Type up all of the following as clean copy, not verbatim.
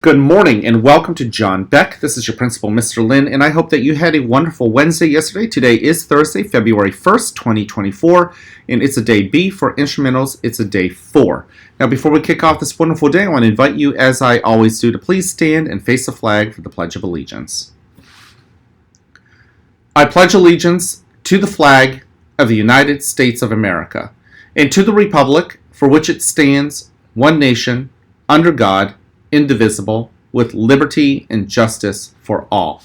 Good morning and welcome to John Beck. This is your principal, Mr. Lin, and I hope that you had a wonderful Wednesday yesterday. Today is Thursday, February 1st, 2024, and it's a day B. For instrumentals, it's a day 4. Now, before we kick off this wonderful day, I want to invite you, as I always do, to please stand and face the flag for the Pledge of Allegiance. I pledge allegiance to the flag of the United States of America and to the republic for which it stands, one nation, under God, indivisible, with liberty and justice for all.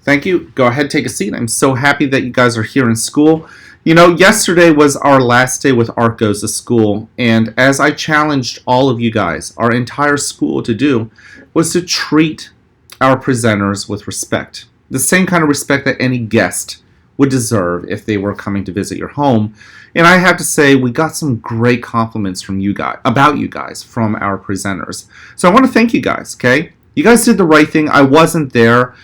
Thank you. Go ahead, take a seat. I'm so happy that you guys are here in school. You know, yesterday was our last day with Art Goes to School, and as I challenged all of you guys, our entire school to do, was to treat our presenters with respect. The same kind of respect that any guest would deserve if they were coming to visit your home. And I have to say, we got some great compliments from you guys, about you guys, from our presenters. So I want to thank you guys, okay? You guys did the right thing. I wasn't there,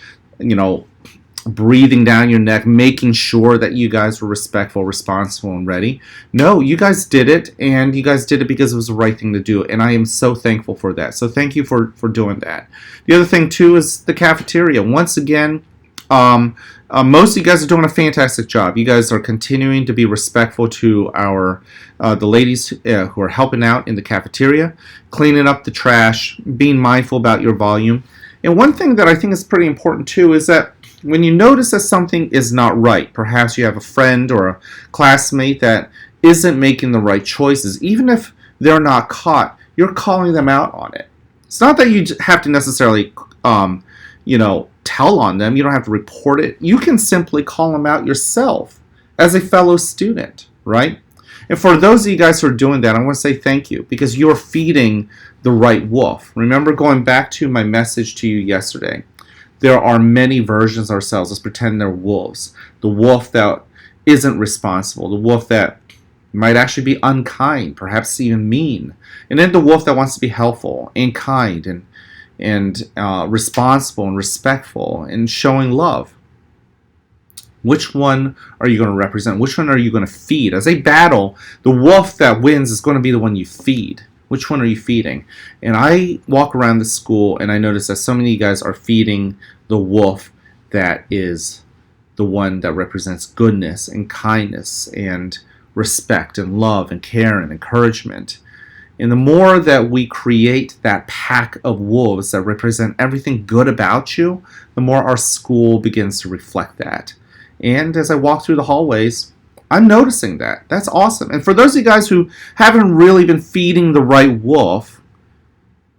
breathing down your neck, making sure that you guys were respectful, responsible, and ready. No, you guys did it, and you guys did it because it was the right thing to do, and I am so thankful for that. So thank you for doing that. The other thing, too, is the cafeteria. Once again, most of you guys are doing a fantastic job. You guys are continuing to be respectful to the ladies who are helping out in the cafeteria, cleaning up the trash, being mindful about your volume. And one thing that I think is pretty important too is that when you notice that something is not right, perhaps you have a friend or a classmate that isn't making the right choices, even if they're not caught, you're calling them out on it. It's not that you have to necessarily, tell on them. You don't have to report it. You can simply call them out yourself as a fellow student, right? And for those of you guys who are doing that, I want to say thank you because you're feeding the right wolf. Remember, going back to my message to you yesterday, there are many versions of ourselves. Let's pretend they're wolves. The wolf that isn't responsible, the wolf that might actually be unkind, perhaps even mean, and then the wolf that wants to be helpful and kind and responsible and respectful and showing love. Which one are you going to represent? Which one are you going to feed? As a battle, the wolf that wins is going to be the one you feed. Which one are you feeding? And I walk around the school and I notice that so many of you guys are feeding the wolf that is the one that represents goodness and kindness and respect and love and care and encouragement. And the more that we create that pack of wolves that represent everything good about you, the more our school begins to reflect that. And as I walk through the hallways, I'm noticing that. That's awesome. And for those of you guys who haven't really been feeding the right wolf,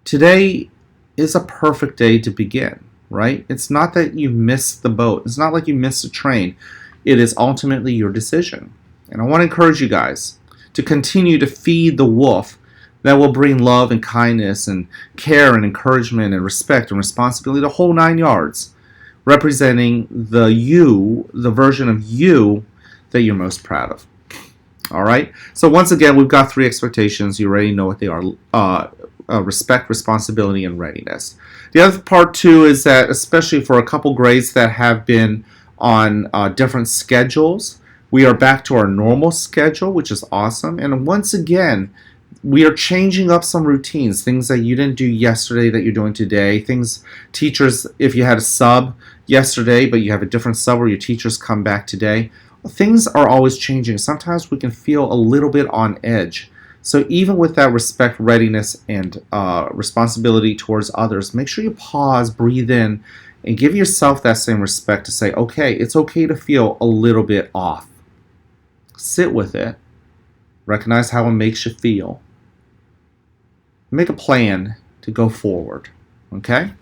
today is a perfect day to begin, right? It's not that you missed the boat. It's not like you missed the train. It is ultimately your decision. And I want to encourage you guys to continue to feed the wolf that will bring love and kindness and care and encouragement and respect and responsibility, the whole 9 yards, representing the version of you that you're most proud of. All right? So once again, we've got 3 expectations. You already know what they are. Respect, responsibility, and readiness. The other part, too, is that especially for a couple grades that have been on different schedules, we are back to our normal schedule, which is awesome. And once again, we are changing up some routines, things that you didn't do yesterday that you're doing today. Teachers, if you had a sub yesterday, but you have a different sub where your teachers come back today, things are always changing. Sometimes we can feel a little bit on edge. So even with that respect, readiness, and responsibility towards others, make sure you pause, breathe in, and give yourself that same respect to say, okay, it's okay to feel a little bit off. Sit with it. Recognize how it makes you feel. Make a plan to go forward. Okay?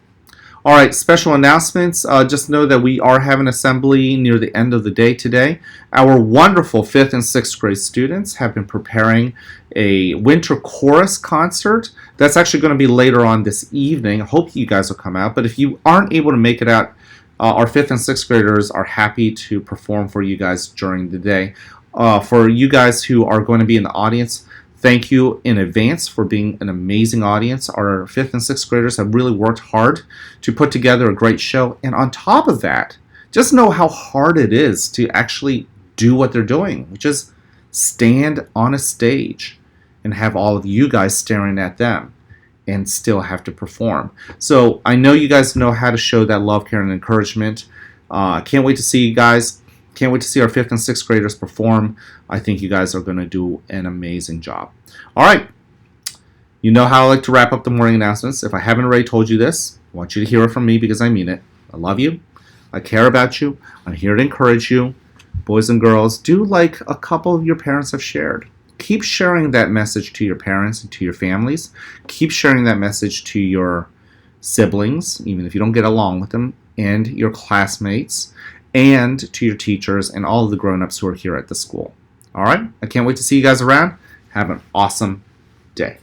All right, special announcements. Just know that we are having assembly near the end of the day today. Our wonderful 5th and 6th grade students have been preparing a winter chorus concert. That's actually going to be later on this evening. I hope you guys will come out. But if you aren't able to make it out, our 5th and 6th graders are happy to perform for you guys during the day. For you guys who are going to be in the audience, thank you in advance for being an amazing audience. Our 5th and 6th graders have really worked hard to put together a great show. And on top of that, just know how hard it is to actually do what they're doing, which is stand on a stage and have all of you guys staring at them. and still have to perform. So I know you guys know how to show that love, care, and encouragement. Can't wait to see you guys. Can't wait to see our 5th and 6th graders perform. I think you guys are going to do an amazing job. All right. You know how I like to wrap up the morning announcements. If I haven't already told you this, I want you to hear it from me because I mean it. I love you. I care about you. I'm here to encourage you. Boys and girls, do like a couple of your parents have shared. Keep sharing that message to your parents and to your families. Keep sharing that message to your siblings, even if you don't get along with them, and your classmates, and to your teachers and all of the grown-ups who are here at the school. All right? I can't wait to see you guys around. Have an awesome day.